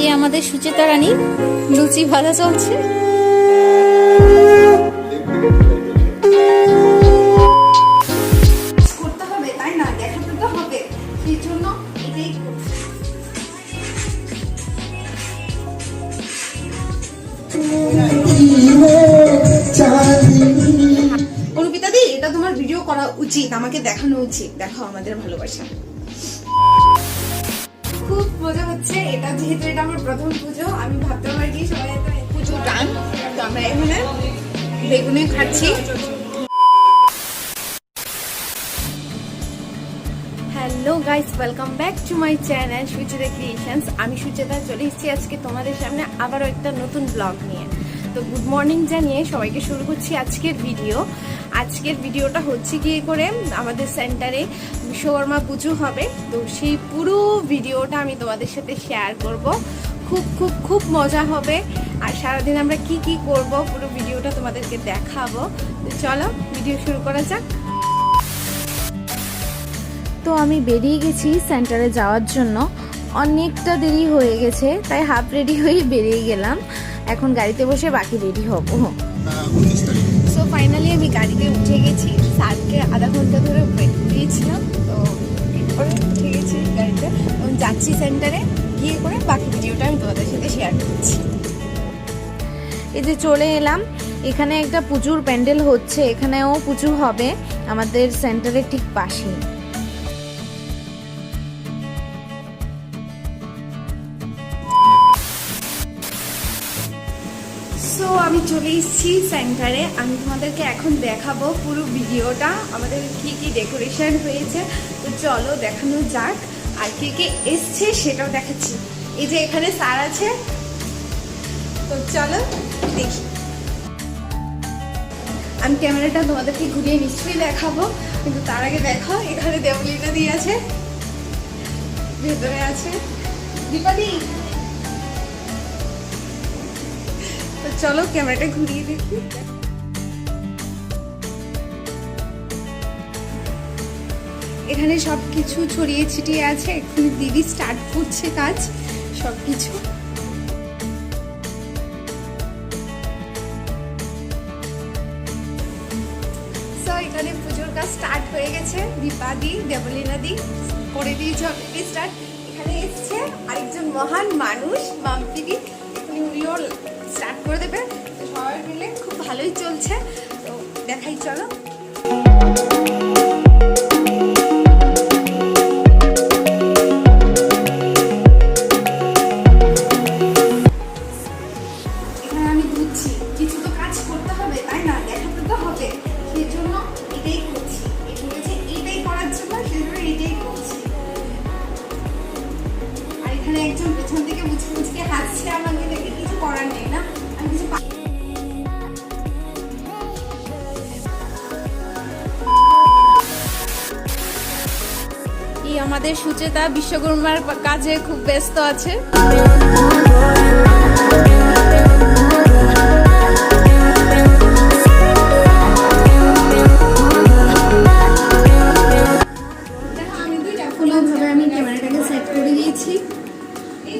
ये আমাদের সুচেতা রানী লুচি ভাজা চলছে। করতে হবে তাই না, দেখাতে তো হবে, সেই জন্য এটাই করছি। অনুপিতা দি, এটা তোমার ভিডিও করা উচিত, আমাকে দেখানো উচিত। দেখো আমাদের ভালোবাসা, খুব মজা হচ্ছে। এটা যেহেতু এটা আমার প্রথম পুজো, আমি ভাবতে পারি সবাই পুজো গান, তো আমরা এখানে বেগুনে খাচ্ছি। Hello guys, welcome back to my channel Sucheta creations. আমি সুচেতা চলে এসেছি আজকে তোমাদের সামনে আবারও একটা নতুন ব্লগ নিয়ে। তো গুড মর্নিং জানিয়ে সবাইকে শুরু করছি আজকের ভিডিও। আজকের ভিডিওটা হচ্ছে গিয়ে করে আমাদের সেন্টারে বিশ্বকর্মা পুজো হবে, তো সেই পুরো ভিডিওটা আমি তোমাদের সাথে শেয়ার করব। খুব খুব খুব মজা হবে, আর সারাদিন আমরা কি কি করব পুরো ভিডিওটা তোমাদেরকে দেখাবো। তো চলো ভিডিও শুরু করা যাক। তো আমি বেরিয়ে গেছি সেন্টারে যাওয়ার জন্য, অনেকটা দেরি হয়ে গেছে, তাই হাফ রেডি হয়ে বেরিয়ে গেলাম। এখন গাড়িতে বসে বাকি রেডি হব। সো ফাইনালি আমি গাড়িতে উঠে গেছি। স্যারকে আধা ঘন্টা ধরে ওয়েট দিয়েছিলাম, তো এরপরে উঠে গেছি গাড়িতে। এবং যাচ্ছি সেন্টারে, গিয়ে করে বাকি ভিডিওটা আমি তোমাদের সাথে শেয়ার করছি। এই যে চলে এলাম, এখানে একটা পুজোর প্যান্ডেল হচ্ছে, এখানেও পুজো হবে আমাদের সেন্টারের ঠিক পাশেই। সো আমি চলে এসেছি সেন্টারে। আমি তোমাদেরকে এখন দেখাবো পুরো ভিডিওটা, আমাদের কি কি ডেকোরেশন হয়েছে। তো চলো দেখানো যাক, আর কে কে এসছে সেটাও দেখাচ্ছি। এই যে এখানে স্যার আছে, তো চলো দেখি। আমি ক্যামেরাটা তোমাদেরকে ঘুরিয়ে নিশ্চয়ই দেখাবো, কিন্তু তার আগে দেখো এখানে দেবলীনা দি আছে, ভেতরে আছে দীপাদি। চলো ক্যামেরাটা ঘুরিয়ে দেখি। এখানে সবকিছু ছড়িয়ে ছিটিয়ে আছে, এখানে দিদি স্টার্ট করছে কাজ সবকিছু। এখানে পুজোর কাজ স্টার্ট হয়ে গেছে, দীপাদি দেবলীনা দি করে দিয়েছে অলরেডি স্টার্ট। এখানে এসছে আরেকজন মহান মানুষ মাম্পিদি, উনিও স্টার্ট করে দেবে। তো সবাই মিলে খুব ভালোই চলছে, তো দেখাই চলো। এখানে আমি বুঝছি কিছু তো কাজ করতে হবে তাই না, দেখাতে তো হবে, সেই জন্য এটাই করছি। এটাই করার জন্য সেই জন্য এটাই করছি। আর এখানে একজন পেছন থেকে মুচকে হাসছে আমাকে দেখে, কিছু করার নেই না, আমি কিছু। আমাদের সুচেতা বিশ্বকর্মার কাজে খুব ব্যস্ত আছে। আমি ক্যামেরাটাকে সেট করে দিয়েছি,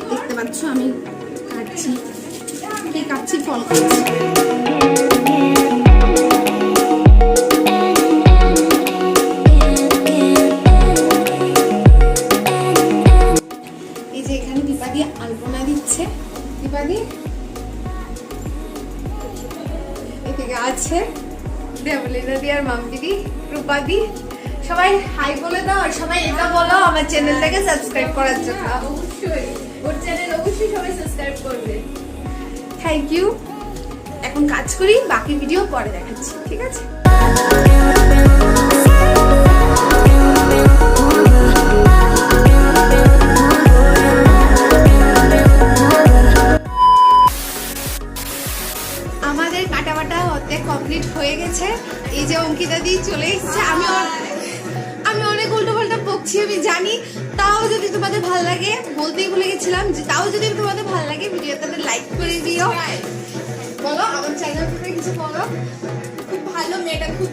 দেখতে পাচ্ছ আমি কাটছি, কি কাটছি, ফল কাটছি। আলপনা দিচ্ছে দীপাদি, এদিকে আছে দেবলীনা দি আর মাম্পিদি, রূপাদি। সবাই হাই বলে দাও, আর সবাই এটা বলো আমার চ্যানেলটাকে সাবস্ক্রাইব করার জন্য। অবশ্যই ওর চ্যানেল অবশ্যই সবাই সাবস্ক্রাইব করবে। Thank you. এখন কাজ করি, বাকি ভিডিও পরে দেখাচ্ছি, ঠিক আছে? আমাদের কাটাবাটা অর্ধেক কমপ্লিট হয়ে গেছে। এই যে অঙ্কিতা দি চলে এসেছে। আমি অনেক উল্টো পাল্টা বকছি আমি জানি, তাও যদি তোমাদের ভালো লাগে, বলতেই ভুলে গেছিলাম যে তাও যদি তোমাদের ভালো লাগে ভিডিওটাতে লাইক করে দিও। বলো আমার চ্যানেলটাতে কিছু বলো। খুব ভালো মেয়েটা, খুব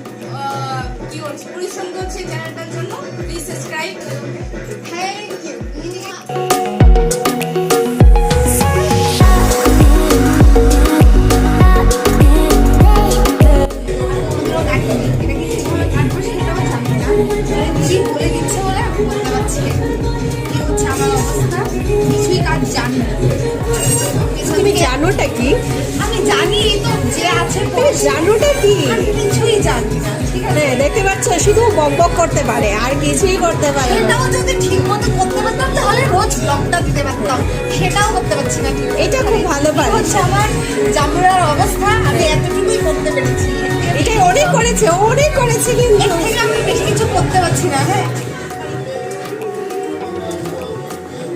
কি করছে, পরিশ্রম করছে চ্যানেলটার জন্য। Please subscribe. Thank you. অবস্থা, কিছুই কাজ জানি না। তুমি জানোটা কি? আমি জানি তো যে আছে, জানোটা কি? আমি কিছুই জানি না। ঠিক আছে, হ্যাঁ দেখতে পাচ্ছ, শুধু বকবক করতে পারে আর কিছুই করতে পারে না। সেটাও যদি ঠিক মতো করতে পারতাম তাহলে রোজ ব্লগটা দিতে পারতাম, সেটাও করতে পারছি না। এটা খুব ভালো পারে। হচ্ছে আমার জামুরার অবস্থা, আমি এতটুকুই করতে পেরেছি। এটা অনেক করেছে, অনেক করেছে, কিন্তু এর থেকে আমি বেশি কিছু করতে পারছি না। হ্যাঁ,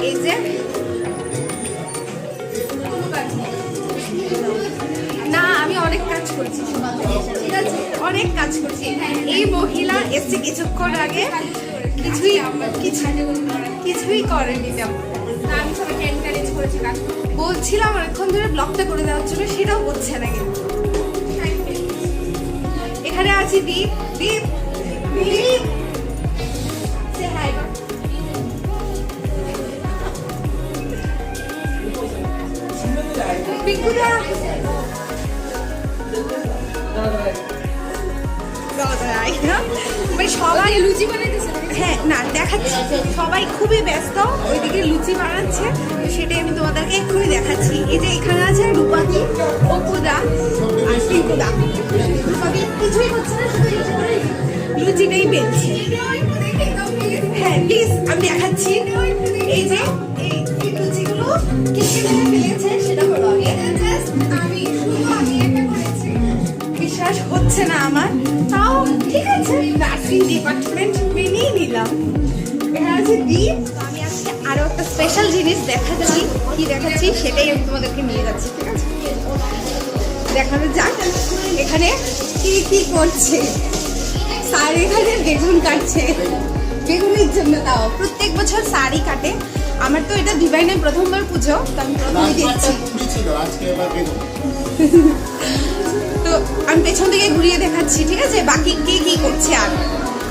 এই যে না, আমি অনেক কাজ করছি, ঠিক আছে, অনেক কাজ করছি। এই মহিলা এসছে কিছুক্ষণ আগে, কিছুই করেনি। আমি সবাইকে এনকারেজ করেছি কাজ করতে, বলছিলাম অনেকক্ষণ ধরে ব্লগটা করে দেওয়ার জন্য, সেটাও করছে না। কিন্তু এখানে আছি দীপ, দীপ, দীপ, সে হাই। পিকুদা, সবাই লুচি বানাইতেছে। হ্যাঁ না, দেখাচ্ছি, সবাই খুবই ব্যস্ত, ওইদিকে লুচি বানাচ্ছে, সেটাই আমি তোমাদেরকে এক্ষুনি দেখাচ্ছি। এই যে এখানে আছে রূপাদি, অপুদা আর পিকুদা। রূপাদি কিছুই করছে না, শুধু লুচিটাই বেলছে। হ্যাঁ প্লিজ, আমি দেখাচ্ছি। এই যে এই লুচিগুলো ফেলেছে, সেটা হলো বিশ্বাস হচ্ছে না আমার, তাও ঠিক আছে, নার্সিং ডিপার্টমেন্ট মেনেই নিলাম। এখানে আছে দীপ। আমি আজকে আরো একটা স্পেশাল জিনিস দেখাচ্ছি, কি দেখাচ্ছি সেটাই আমি তোমাদেরকে নিয়ে যাচ্ছি, ঠিক আছে, দেখানো যাক। এখানে কি কি করছে স্যার, এখানে বেগুন কাটছে, বেগুনের জন্য। তাও প্রত্যেক বছর শাড়ি কাটে, আমার তো এটা ডিভাইনের প্রথমবার পুজো, তো আমি প্রথমেই দেখছি। তো আমি পেছন থেকে ঘুরিয়ে দেখাচ্ছি, ঠিক আছে, বাকি কে কি করছে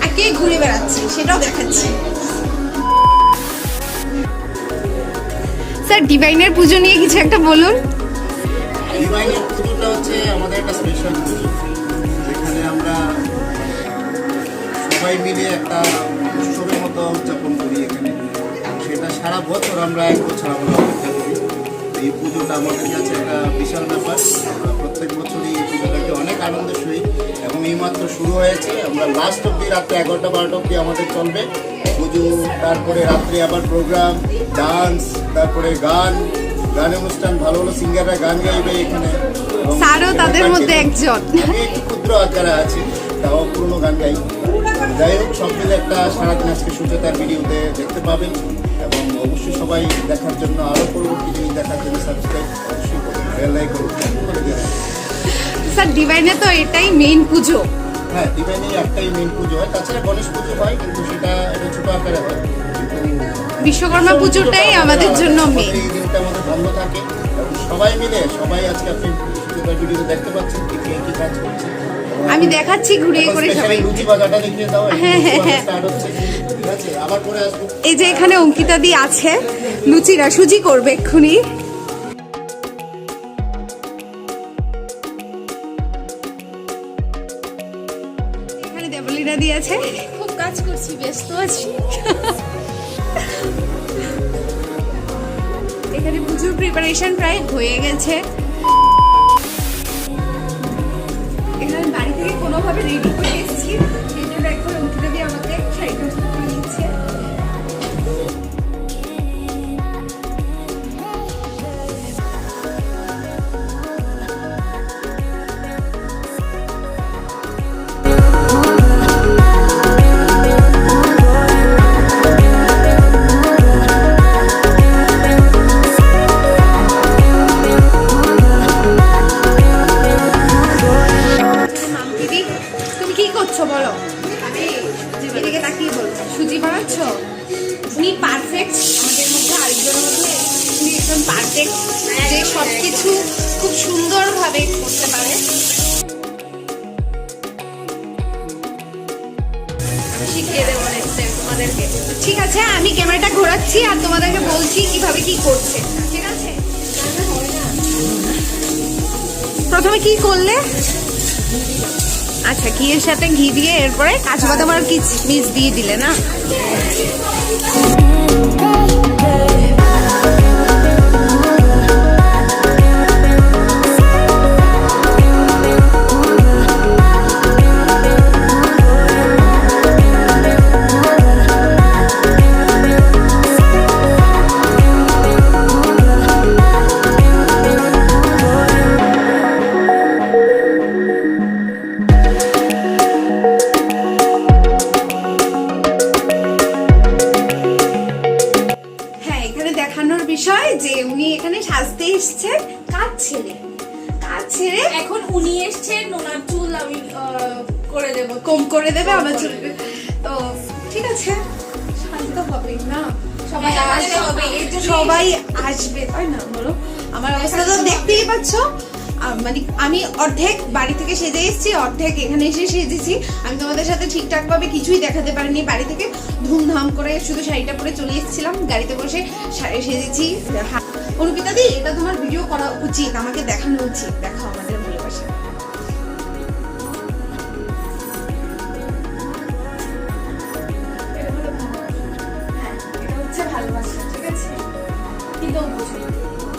আর কে ঘুরে বেড়াচ্ছে সেটাও দেখাচ্ছি। স্যার, ডিভাইনের পুজো নিয়ে কিছু একটা বলুন। ডিভাইনের পুজোটা হচ্ছে আমাদের একটা স্পেশাল পুজো, যেখানে আমরা সবাই মিলে একটা উৎসবের মতো উদযাপন করি এখানে। সেটা সারা বছর আমরা এক বছর আমরা অপেক্ষা করি। এই পুজোটা আমাদের কাছে একটা বিশাল ব্যাপার। আমরা প্রত্যেক বছরই এই পুজোটাকে অনেক আনন্দের সহিত, এবং এইমাত্র শুরু হয়েছে, আমরা লাস্ট অব্দি রাত্রে 11টা-12টা অব্দি আমাদের চলবে পুজো। তারপরে রাত্রে আবার প্রোগ্রাম, ডান্স, তারপরে গান অনুষ্ঠান, ভালো ভালো সিঙ্গাররা গান গাইবে এখানে। স্যারও তাদের মধ্যে একজন। আমি একটু ক্ষুদ্র আকারে আছি, তাও পুরনো গান গাই। যাই হোক, সব মিলে একটা সারাদিন আজকে সুচেতার ভিডিওতে দেখতে পাবেন, এবং অবশ্যই সবাই দেখার জন্য, আরো পরবর্তী জিনিস দেখার জন্য সাবস্ক্রাইব অবশ্যই করুন, বেল আইকন করে দেবেন। স্যার, ডিভাইনে তো এটাই মেইন পুজো। হ্যাঁ, ডিভাইনে একটাই মেইন পুজো হয়, তাছাড়া গণেশ পুজো হয়, কিন্তু সেটা একটু ছোট আকারে হয়। বিশ্বকর্মা পুজোটাই আমাদের জন্য মেইন। এই দিনটা আমাদের বন্ধ থাকে, এবং সবাই মিলে, সবাই আজকে আপনি সুচেতার ভিডিওতে দেখতে পাচ্ছেন কি কাজ করছে। আমি দেখাচ্ছি ঘুরিয়ে করে সবাই। লুচি বাজাটা দেখিয়ে দাও। হ্যাঁ, স্টার্ট হচ্ছে, ঠিক আছে, আবার পরে আসবো। এই যে এখানে অঙ্কিতা দি আছে, লুচিরা সুজি করবে এক্ষুনি। এখানে দেবলীরা দি আছে, খুব কাজ করছি, ব্যস্ত আছি। এখানে পুজোর প্রিপারেশন প্রায় হয়ে গেছে। এখানে বাড়ি থেকে কোনোভাবে রেডি করে এসেছি, সেই জন্য এখন অঙ্কিতা দি আমাকে শাড়িটা করে নিচ্ছে। বলো, এদিকে তাকিয়ে বলো, সুজি বানাচ্ছ? উনি পারফেক্ট, আমাদের মধ্যে আরেকজনের মধ্যে উনি একজন পারফেক্ট, যে সবকিছু খুব সুন্দরভাবে করতে পারে। আমি শিখিয়ে দেবো নেক্সট টাইম তোমাদেরকে, ঠিক আছে? আমি ক্যামেরাটা ঘোরাচ্ছি আর তোমাদেরকে বলছি কিভাবে কি করছে, ঠিক আছে? প্রথমে কি করলে? আচ্ছা, ঘিয়ের সাথে ঘি দিয়ে এরপরে কাজু বাদাম আর কিশমিশ দিয়ে দিলে না? বিষয় যে উনি এখানে সাজতে এসেছেন কাজ ছেড়ে এখন উনি এসেছেন, ওনার চুল আমি করে দেব, কম করে দেবে আমার চুল। তো ঠিক আছে, সাজতে হবে না, সবাই আসবে তাই না? বলো, আমার অবস্থা তো দেখতেই পাচ্ছ। মানে আমি অর্ধেক বাড়ি থেকে সেজে এসেছি, অর্ধেক এখানে এসে সেজেছি। আমি তোমাদের সাথে ঠিকঠাক ভাবে কিছুই দেখাতে পারিনি। বাড়ি থেকে ধুমধাম করে শুধু শাড়িটা পরে চলে এসেছিলাম, গাড়িতে বসে সেজেছি। অনুপিতা দি, এটা তোমার ভিডিও করা উচিত, আমাকে দেখানো উচিত। দেখো আমাদের ভালোবাসা। হ্যাঁ, এটা হচ্ছে ভালোবাসা, ঠিক আছে? কিন্তু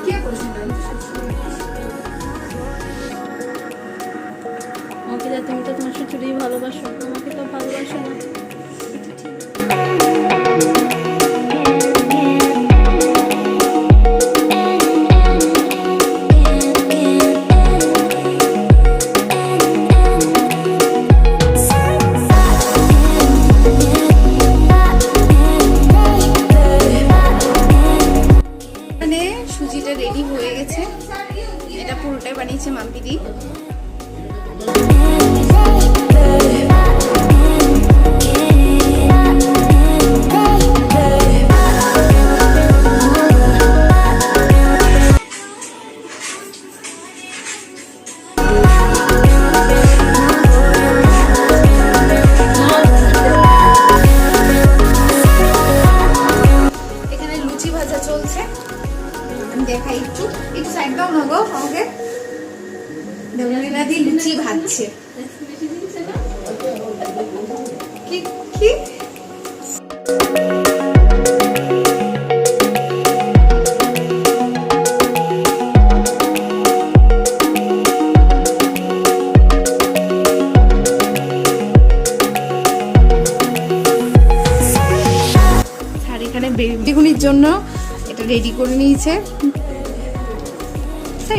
কে বলছেন? তুমি তো তোমার শ্বশুরই ভালোবাসো, আমাকে তো ভালোবাসো না। মানে সুজিটা রেডি হয়ে গেছে, এটা পুরোটাই বানিয়েছে মাম্পিদি। দেখাই একটু সাইড দাও না গো আমাকে। দেবলীনা দি লুচি ভাজছে। কি কি স্যার এখানে বেগুনির জন্য এটা রেডি করে নিয়েছে।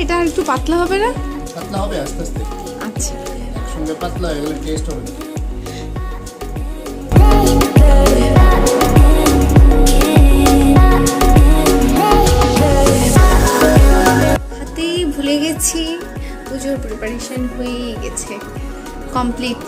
এটা আর একটু পাতলা হবে না? পাতলা হবে আস্তে আস্তে। আচ্ছা, একসঙ্গে পাতলা হয়ে গেলে টেস্ট হবে। হাতেই ভুলে গেছি, পুজোর প্রিপারেশন হয়ে গেছে, কমপ্লিট।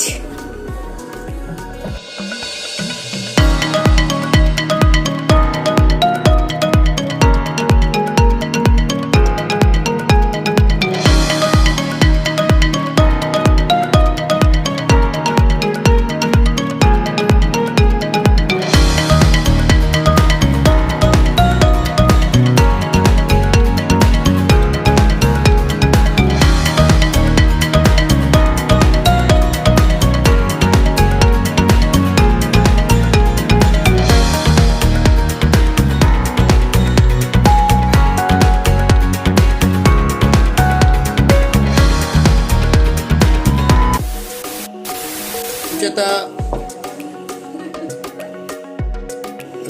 সুচেতা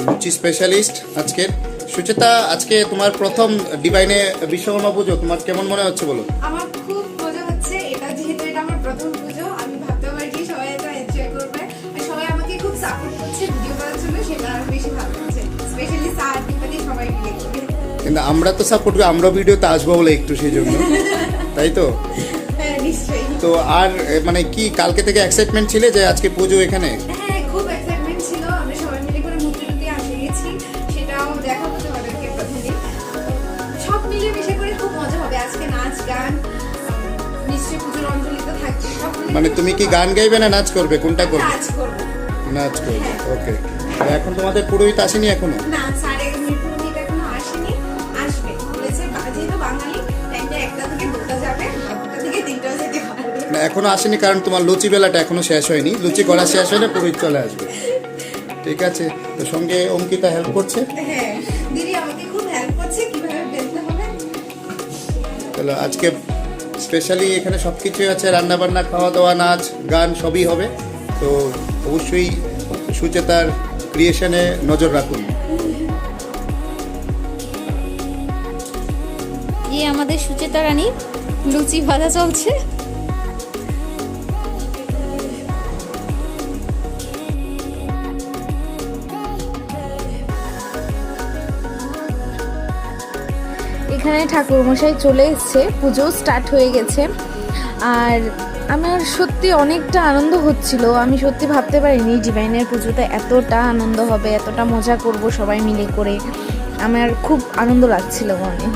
লুচি স্পেশালিস্ট আজকের। সুচেতা, আজকে তোমার প্রথম ডিভাইনে বিশ্বকর্মা পুজো, তোমার কেমন মনে হচ্ছে বলো? আমার খুব মজা হচ্ছে, এটা যেহেতু এটা আমার প্রথম পুজো, আমি ভাবতে পারি সবাই এটা এনজয় করবে আর সবাই আমাকে খুব সাপোর্ট করছে ভিডিও করার জন্য, সেটা আরো বেশি ভালো লাগছে। স্পেশালি স্যার দীপালি সবাই মিলে। কিন্তু আমরা তো সাপোর্ট করি, আমরা ভিডিওতে আসবো বলে একটু সেই জন্য, তাই তো? হ্যাঁ নিশ্চয়ই। তো আর মানে কি কালকে থেকে এক্সাইটমেন্ট ছিলে যে আজকে পুজো এখানে? হ্যাঁ, খুব এক্সাইটমেন্ট ছিল। আমরা সবাই মিলে করে মূর্তি টুর্তি আসে গেছি, সেটাও দেখাবো তোমাদেরকে প্রথমে। সব মিলে মিশে করে খুব মজা হবে আজকে। নাচ গান নিশ্চয়ই, পুজোর অঞ্জলি তো থাকবে। মানে তুমি কি গান গাইবে না নাচ করবে, কোনটা করবে? নাচ করবো। নাচ করবে, ওকে। এখন তোমাদের পুরোহিত আসেনি এখনো? না, স্যারের পুরোহিত এখনো আসেনি, আসবে বলেছে। যেহেতু বাঙালি, টাইমটা 1টা থেকে 2টা যাবে, 2টা থেকে 3টা যেতে পারবে না, এখনো আসেনি কারণ তোমার লুচি বেলাটা এখনো শেষ হয়নি। লুচি করা শেষ হলে পুরোহিত চলে আসবে। ঠিক আছে, তো সঙ্গে অঙ্কিতা হেল্প করছে। হ্যাঁ, দিদি তাহলে আজকে স্পেশালি এখানে সব কিছুই আছে, রান্নাবান্না, খাওয়া দাওয়া, নাচ গান সবই হবে। তো অবশ্যই সুচেতার ক্রিয়েশনে নজর রাখুন। এই আমাদের সুচেতা রানী লুচি ভাজা চলছে। এখানে ঠাকুরমশাই চলে এসছে, পুজো স্টার্ট হয়ে গেছে। আর আমার সত্যি অনেকটা আনন্দ হচ্ছিল, আমি সত্যি ভাবতে পারিনি ডিভাইনের পুজোতে এতটা আনন্দ হবে, এতটা মজা করব সবাই মিলে করে। আমার খুব আনন্দ লাগছিল মনে।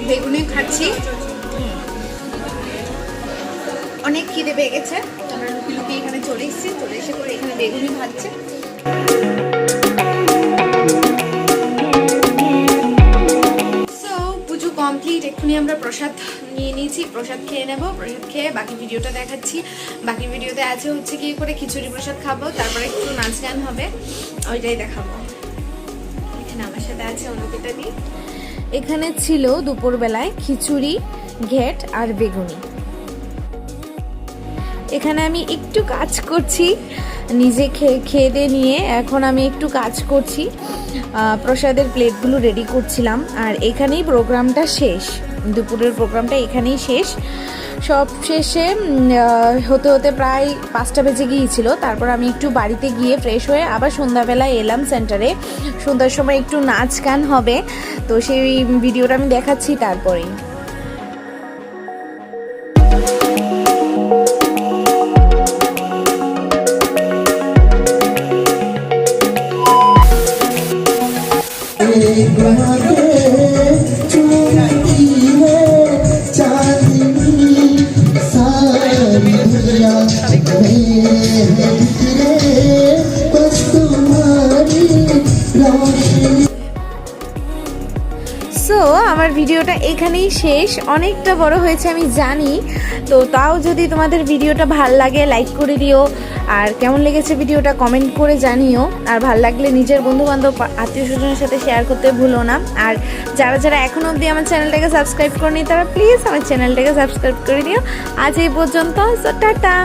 বেগুনি খাচ্ছি, অনেক খিদে পেয়ে গেছে। আমরা লুকি লুকি এখানে চলে এসেছি, চলে এসে করে এখানে বেগুনি ভাজছে। সো পুজো কমপ্লিট, এক্ষুনি আমরা প্রসাদ নিয়ে নিয়েছি, প্রসাদ খেয়ে নেব। প্রসাদ খেয়ে বাকি ভিডিওটা দেখাচ্ছি। বাকি ভিডিওতে আছে হচ্ছে কি করে খিচুড়ি প্রসাদ খাবো, তারপরে একটু নাচ গান হবে, ওইটাই দেখাবো। এখানে আমার সাথে আছে অনুপিতা দি। এখানে ছিল দুপুরবেলায় খিচুড়ি, ঘেট আর বেগুনি। এখানে আমি একটু কাজ করছি, নিজে খেয়ে দিয়ে নিয়ে এখন আমি একটু কাজ করছি, প্রসাদের প্লেটগুলো রেডি করছিলাম। আর এখানেই প্রোগ্রামটা শেষ, দুপুরের প্রোগ্রামটা এখানেই শেষ। সব শেষে হতে হতে প্রায় 5টা বেজে গিয়েছিল। তারপর আমি একটু বাড়িতে গিয়ে ফ্রেশ হয়ে আবার সন্ধ্যাবেলায় এলাম সেন্টারে। সন্ধ্যার সময় একটু নাচ গান হবে, তো সেই ভিডিওটা আমি দেখাচ্ছি তারপরেই। সো আমার ভিডিওটা এখানেই শেষ। অনেকটা বড় হয়েছে আমি জানি, তো তাও যদি তোমাদের ভিডিওটা ভাল লাগে লাইক করে দিও, আর কেমন লেগেছে ভিডিওটা কমেন্ট করে জানিও। আর ভাল লাগলে নিজের বন্ধুবান্ধব আত্মীয় স্বজনের সাথে শেয়ার করতে ভুলো না। আর যারা যারা এখনও অবধি আমার চ্যানেলটাকে সাবস্ক্রাইব করেনি তারা প্লিজ আমার চ্যানেলটাকে সাবস্ক্রাইব করে দিও। আজ এই পর্যন্ত, সো টাটা।